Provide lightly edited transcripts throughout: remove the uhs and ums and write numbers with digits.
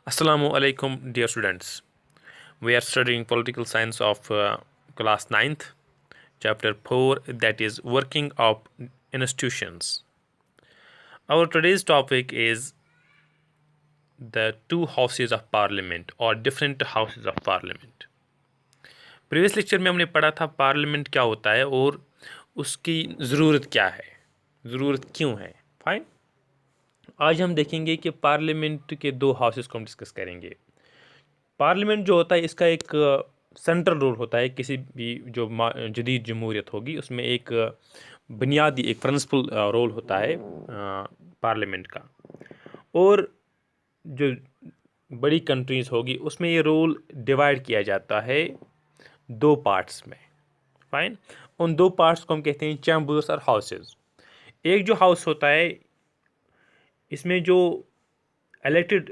Assalamu alaikum, dear students. We are studying political science of class ninth, chapter 4, that is working of institutions. Our today's topic is the two houses of parliament or different houses of parliament. Previous lecture में हमने पढ़ा था parliament क्या होता है और उसकी ज़रूरत क्या है, ज़रूरत क्यों है. फाइन. आज हम देखेंगे कि पार्लियामेंट के दो हाउसेस को हम डिस्कस करेंगे. पार्लियामेंट जो होता है इसका एक सेंट्रल रोल होता है. किसी भी जो जदीद जमहूरियत होगी उसमें एक बुनियादी एक प्रिंसिपल रोल होता है पार्लियामेंट का. और जो बड़ी कंट्रीज़ होगी उसमें ये रोल डिवाइड किया जाता है दो पार्ट्स में. फाइन. उन दो पार्ट्स को हम कहते हैं चैम्बर्स और हाउसेस. एक जो हाउस होता है इसमें जो इलेक्टेड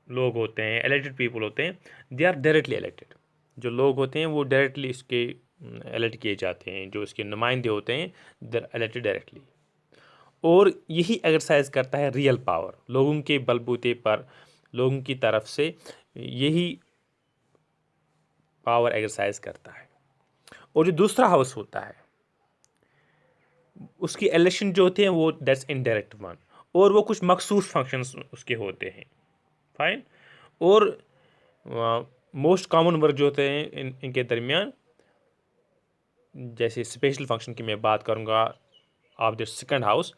लोग होते हैं, इलेक्टेड पीपल होते हैं, दे आर डायरेक्टली इलेक्टेड. जो लोग होते हैं वो डायरेक्टली इसके इलेक्ट किए जाते हैं. जो इसके नुमाइंदे होते हैं दे आर इलेक्टेड डायरेक्टली. और यही एक्सरसाइज करता है रियल पावर. लोगों के बलबूते पर लोगों की तरफ से यही पावर एक्सरसाइज करता है. और जो दूसरा हाउस होता है उसकी इलेक्शन जो होते हैं वो दैट्स इनडायरेक्ट वन. और वो कुछ मखसूस फंक्शंस उसके होते हैं. फाइन. और मोस्ट कॉमन वर्क जो होते हैं इनके दरमियान, जैसे स्पेशल फंक्शन की मैं बात करूँगा of the second house,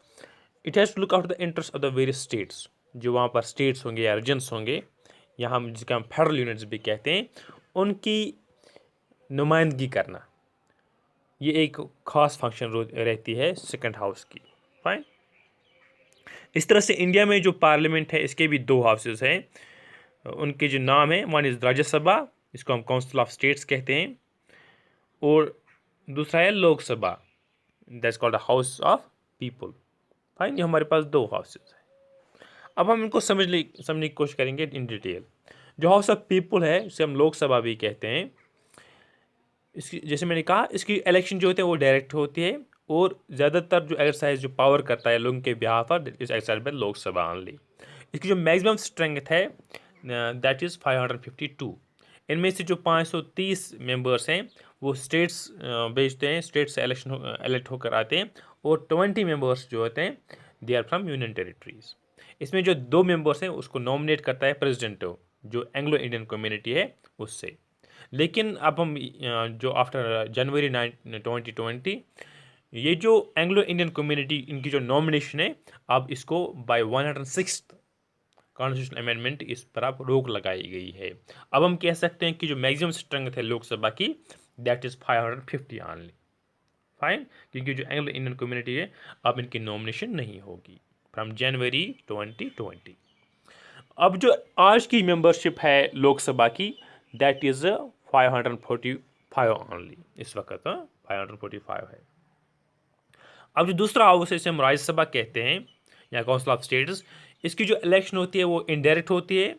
it has to look out the interest of the various states. जो वहाँ पर स्टेट्स होंगे या रीजन्स होंगे या हम जिसका हम फेडरल यूनिट्स भी कहते हैं, उनकी नुमाइंदगी करना, ये एक ख़ास फंक्शन रहती है सेकंड हाउस की. फाइन. इस तरह से इंडिया में जो पार्लियामेंट है इसके भी दो हाउसेस हैं. उनके जो नाम है, वन इज़ राज्यसभा, इसको हम काउंसिल ऑफ स्टेट्स कहते हैं. और दूसरा है Lok Sabha, that's called house of people. Fine. ये हमारे पास दो हाउसेस हैं. अब हम इनको समझने की कोशिश करेंगे इन डिटेल. जो हाउस ऑफ पीपल है इसे हम लोकसभा भी कहते हैं. इसकी जैसे मैंने कहा इसकी इलेक्शन जो होते हैं वो डायरेक्ट होती है. और ज़्यादातर जो एक्सरसाइज जो पावर करता है लोगों के बिहाफ पर इस एक्सरसाइज बाय लोकसभा ओनली. इसकी जो मैक्सिमम स्ट्रेंथ है दैट इज़ 552. इनमें से जो 530 मेंबर्स हैं वो स्टेट्स भेजते हैं, स्टेट से इलेक्ट होकर आते हैं. और 20 मेंबर्स जो होते हैं they are from union territories. इसमें जो दो मेंबर्स हैं उसको नॉमिनेट करता है प्रेसिडेंट, जो एंग्लो इंडियन कम्युनिटी है उससे. लेकिन अब हम जो आफ्टर जनवरी 2020 ये जो एंग्लो इंडियन कम्युनिटी इनकी जो नॉमिनेशन है, अब इसको बाय 106 कॉन्स्टिट्यूशन अमेंडमेंट इस पर अब रोक लगाई गई है. अब हम कह सकते हैं कि जो मैक्सिमम स्ट्रेंथ है लोकसभा की दैट इज़ 550 ऑनली. फाइन. क्योंकि जो एंग्लो इंडियन कम्युनिटी है अब इनकी नॉमिनेशन नहीं होगी फ्रॉम जनवरी 2020. अब जो आज की मेंबरशिप है लोकसभा की दैट इज़ 545 ओनली. इस वक्त 545 है. अब जो दूसरा हाउस है इसे हम राज्यसभा कहते हैं या काउंसिल ऑफ स्टेट्स. इसकी जो इलेक्शन होती है वो इनडायरेक्ट होती है.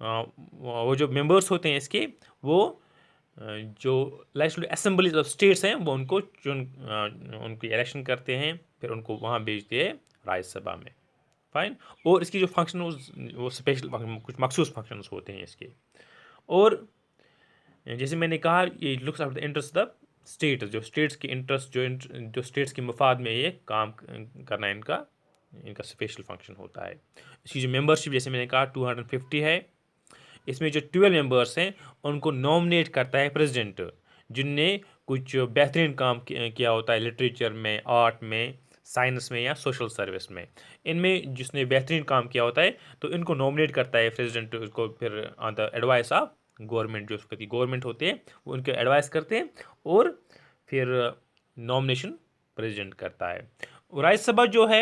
वो जो मेंबर्स होते हैं इसके वो जो लेजिस्लेटिव असेंबलीज ऑफ स्टेट्स हैं वो उनको उनकी इलेक्शन करते हैं, फिर उनको वहाँ भेजते हैं राज्यसभा में. फाइन. और इसकी जो फंक्शन वो स्पेशल कुछ मखसूस फंक्शंस होते हैं इसके. और जैसे मैंने कहा ये looks after the interest the state, जो स्टेट्स की इंटरेस्ट जो स्टेट्स के मफाद में ये काम करना इनका इनका स्पेशल फंक्शन होता है. इसकी जो मेंबरशिप जैसे मैंने कहा 250 है. इसमें जो 12 मेंबर्स हैं उनको नॉमिनेट करता है प्रेसिडेंट, जिनने कुछ बेहतरीन काम किया होता है लिटरेचर में, आर्ट में, साइंस में या सोशल सर्विस में. इनमें जिसने बेहतरीन काम किया होता है तो इनको नॉमिनेट करता है प्रेसिडेंट को. फिर on the advice of government, जो उसकी गवर्नमेंट होती है वो उनके एडवाइस करते हैं और फिर नॉमिनेशन प्रेसिडेंट करता है. राज्यसभा जो है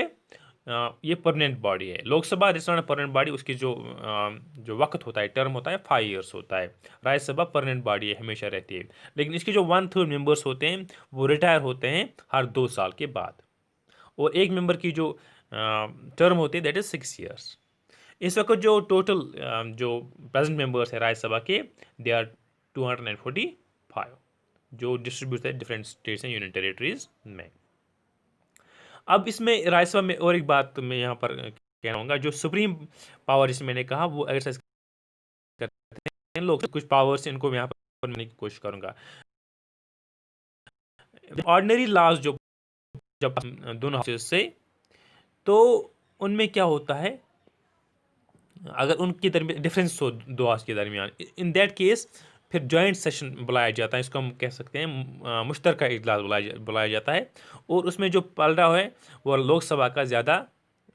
ये परमानेंट बॉडी है. Lok Sabha is not permanent body. उसकी जो वक्त होता है, टर्म होता है 5 ईयर्स होता है. राज्यसभा परमानेंट बॉडी है, हमेशा रहती है. लेकिन इसके जो 1/3 मेंबर्स होते हैं वो रिटायर होते हैं हर 2 साल के बाद. और एक मेंबर की जो टर्म होती है दैट इज़ 6 ईयर्स. इस वक्त जो टोटल जो प्रेजेंट मेंबर्स है राज्यसभा के दे आर 245, जो डिस्ट्रीब्यूट है different states and union territories में. अब इसमें राज्यसभा में और एक बात मैं यहाँ पर कहना चाहूँगा, जो सुप्रीम पावर जिसे मैंने कहा वो एक्सरसाइज करते हैं लोग, कुछ पावर्स इनको यहाँ पर करने की कोशिश करूंगा। ऑर्डिनरी लॉज जो जब दोनों हाउसेस से, तो उनमें क्या होता है, अगर उनके दरमियान डिफरेंस हो दो हाउस के दरमियान, इन दैट केस फिर जॉइंट सेशन बुलाया जाता है, इसको हम कह सकते हैं मुश्तरका इजलास बुलाया जाता है। और उसमें जो पलड़ा है वो लोकसभा का ज़्यादा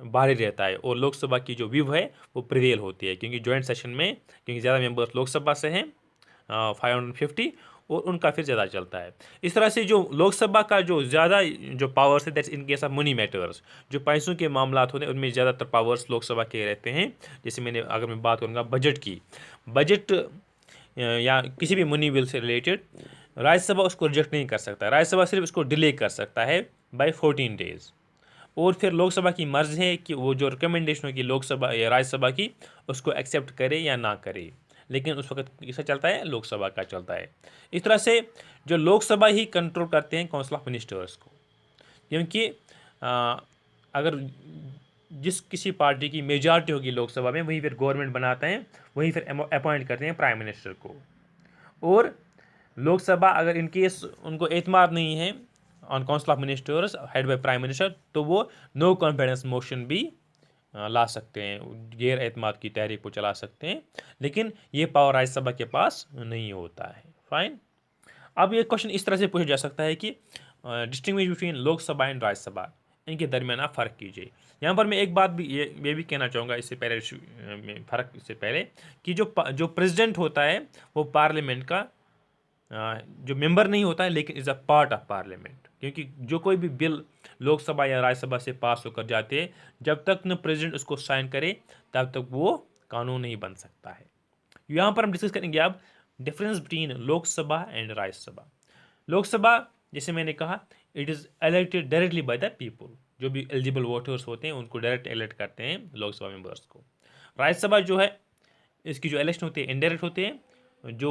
भारी रहता है, और लोकसभा की जो व्यू है वो प्रिवेल होती है, क्योंकि जॉइंट सेशन में क्योंकि ज़्यादा मेंबर्स लोकसभा से हैं 550, और उनका फिर ज़्यादा चलता है। इस तरह से जो लोकसभा का जो ज़्यादा जो पावर्स है, that's in case of money matters, जो पैसों के मामला होते हैं उनमें ज़्यादातर पावर्स लोकसभा के रहते हैं। जैसे अगर मैं बात करूँगा बजट की, बजट या किसी भी मनी बिल से रिलेटेड, राज्यसभा उसको रिजेक्ट नहीं कर सकता, राज्यसभा सिर्फ उसको डिले कर सकता है बाई 14 डेज। और फिर लोकसभा की मर्ज है कि वो जो रिकमेंडेशन होगी लोकसभा या राज्यसभा की, उसको एक्सेप्ट करे या ना करे, लेकिन उस वक्त किसका चलता है, लोकसभा का चलता है। इस तरह से जो लोकसभा ही कंट्रोल करते हैं काउंसिल ऑफ मिनिस्टर्स को, क्योंकि अगर जिस किसी पार्टी की मेजॉरिटी होगी लोकसभा में, वही फिर गवर्नमेंट बनाते हैं, वही फिर अपॉइंट करते हैं प्राइम मिनिस्टर को। और लोकसभा अगर इनकेस उनको एतमाद नहीं है on council of ministers head by prime minister, तो वो नो कॉन्फिडेंस मोशन भी ला सकते हैं, गैर एतमाद की तहरीक को चला सकते हैं, लेकिन ये पावर राज्यसभा के पास नहीं होता है। फाइन। अब ये क्वेश्चन इस तरह से पूछा जा सकता है कि distinguish between Lok Sabha and Rajya Sabha, इनके दरमियान आप फ़र्क कीजिए। यहाँ पर मैं एक बात भी ये भी कहना चाहूँगा इससे पहले, फ़र्क इससे पहले, कि जो प्रेसिडेंट होता है वो पार्लियामेंट का जो मेंबर नहीं होता है, लेकिन is a part of parliament, क्योंकि जो कोई भी बिल लोकसभा या राज्यसभा से पास होकर जाते हैं, जब तक न प्रेसिडेंट उसको साइन करे तब तक वो कानून नहीं बन सकता है। यहाँ पर हम डिस्कस करेंगे अब difference between Lok Sabha and Rajya Sabha. Lok Sabha, जैसे मैंने कहा, it is elected directly by the people, जो भी एलिजिबल वोटर्स होते हैं उनको डायरेक्ट इलेक्ट करते हैं लोकसभा मेंबर्स को। राज्यसभा जो है, इसकी जो इलेक्शन होती है इनडायरेक्ट होते हैं, जो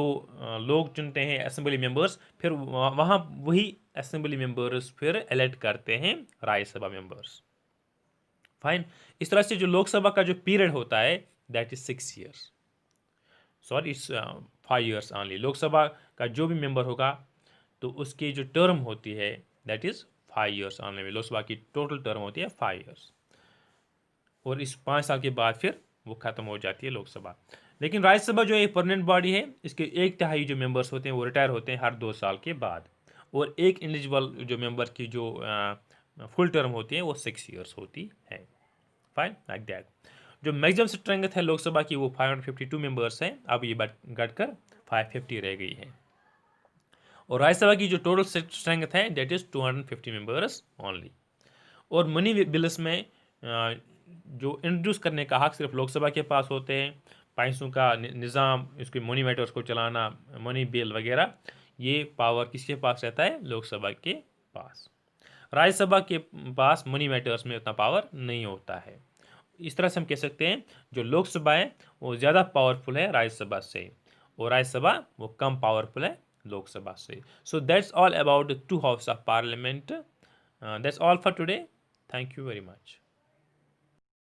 लोग चुनते हैं असेंबली मेंबर्स, फिर वहाँ वही असेंबली मेंबर्स फिर इलेक्ट करते हैं राज्यसभा मेंबर्स। फाइन। इस तरह से जो लोकसभा का जो पीरियड होता है that is 6 years, sorry it's 5 years only. Lok Sabha का जो भी मेंबर होगा तो उसकी जो टर्म होती है दैट इज़ 5 ईयर्स ऑनली में, लोकसभा की टोटल टर्म होती है 5 ईयर्स, और इस 5 साल के बाद फिर वो ख़त्म हो जाती है लोकसभा। लेकिन राज्यसभा जो है परमानेंट बॉडी है, इसके 1/3 जो मेंबर्स होते हैं वो रिटायर होते हैं हर 2 साल के बाद, और एक इंडिविजुअल जो मेंबर की जो फुल टर्म होती है वो 6 ईयर्स होती है। Fine, like that. जो मैक्सिमम स्ट्रेंथ है लोकसभा की वो 552 मेंबर्स हैं, अब ये घटकर 550 रह गई है। और राज्यसभा की जो टोटल स्ट्रेंथ है दैट इज़ 250 मेंबर्स ओनली। और मनी बिल्स में जो इंट्रोड्यूस करने का हक सिर्फ लोकसभा के पास होते हैं, पैसों का निज़ाम, इसके मनी मैटर्स को चलाना, मनी बिल वगैरह, ये पावर किसके पास रहता है, लोकसभा के पास। राज्यसभा के पास मनी मैटर्स में उतना पावर नहीं होता है। इस तरह से हम कह सकते हैं जो लोकसभा है वो ज़्यादा पावरफुल है राज्यसभा से, और राज्यसभा वो कम पावरफुल है लोकसभा से। So that's all about the two house of parliament. That's all for today. Thank you very much.